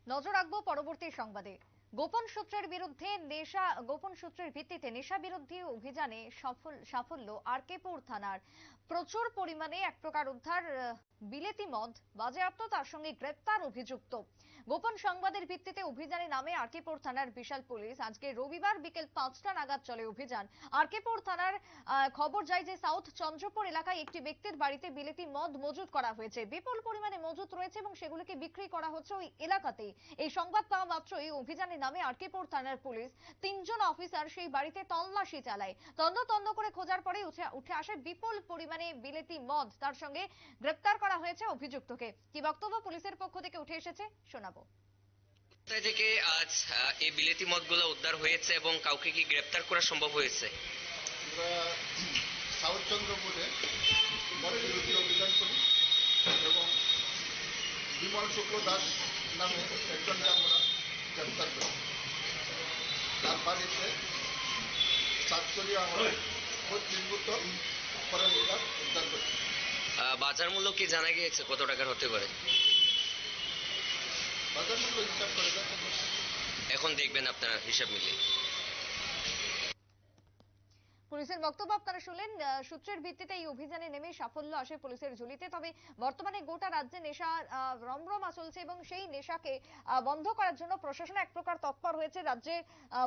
নজর রাখবো পরবর্তী সংবাদে। গোপন সূত্রের ভিত্তিতে নেশা বিরোধী অভিযানে সাফল্য আরকেপুর থানার। প্রচুর পরিমাণে এক প্রকার উদ্ধার বিলেতি মদ বাজেয়াপ্ত, তার সঙ্গে গ্রেপ্তার অভিযুক্ত। গোপন সংবাদের ভিত্তিতে অভিযানে নামে আরকেপুর থানার বিশাল পুলিশ। আজকে রবিবার বিকেল 5টা নাগাদ চলে অভিযান। আরকেপুর থানার খবর যায় যে সাউথ চন্দ্রপুর এলাকায় একটি ব্যক্তির বাড়িতে বিলেতি মদ মজুত করা হয়েছে। বিপুল পরিমাণে মজুত রয়েছে এবং সেগুলোকে বিক্রি করা হচ্ছে ওই এলাকাতেই। এই সংবাদ পাওয়া মাত্রই অভিযানে নামে আরকেপুর থানার পুলিশ। 3জন অফিসার সেই বাড়িতে তল্লাশি চালায়। তন্ন করে খোঁজার পরে উঠে আসে বিপুল পরিমাণে বিলেতি মদ, তার সঙ্গে গ্রেপ্তার করা হয়েছে অভিযুক্তকে। কি বক্তব্য পুলিশের পক্ষ থেকে উঠে এসেছে শোনাবো। কোথায় থেকে আজ এই বিলেতি মদগুলো উদ্ধার হয়েছে এবং কাউকে কি গ্রেপ্তার করা সম্ভব হয়েছে? সাউথ চন্দ্রপুরে মদ বিরোধী অভিযান করি এবং বিমল শুক্ল দাস নামে একজনকে আমরা গ্রেপ্তার করি। তার বাড়িতে সাতচল্লিশ আমরা নির্মিত ফরেনসিক উদ্ধার করি। বাজার মূল্য কি জানা গিয়েছে কত টাকার হতে পারে? বাজার মূল্য হিসাব করে এখন দেখবেন আপনারা হিসাব মিলিয়ে। পুলিশের বক্তব্য আপনারা শুনলেন। সূত্রের ভিত্তিতে এই অভিযানে নেমে সাফল্য আসে পুলিশের ঝুলিতে। তবে বর্তমানে গোটা রাজ্যে নেশা রমরমা চলছে এবং সেই নেশাকে বন্ধ করার জন্য প্রশাসন এক প্রকার তৎপর হয়েছে। রাজ্যে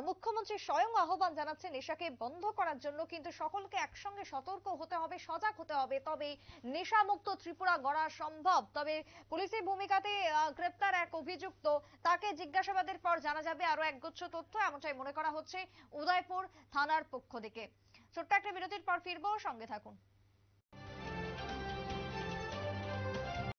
মুখ্যমন্ত্রী স্বয়ং আহ্বান জানাচ্ছে নেশাকে বন্ধ করার জন্য, কিন্তু সকলকে একসঙ্গে সতর্ক হতে হবে, সজাগ হতে হবে, তবে নেশামুক্ত ত্রিপুরা গড়া সম্ভব। তবে পুলিশের ভূমিকাতে গ্রেপ্তার এক অভিযুক্ত, তাকে জিজ্ঞাসাবাদের পর জানা যাবে আরো একগুচ্ছ তথ্য, এমনটাই মনে করা হচ্ছে উদয়পুর থানার পক্ষ থেকে। ছোট্ট একটা বিরতির পর ফিরবো, সঙ্গে থাকুন।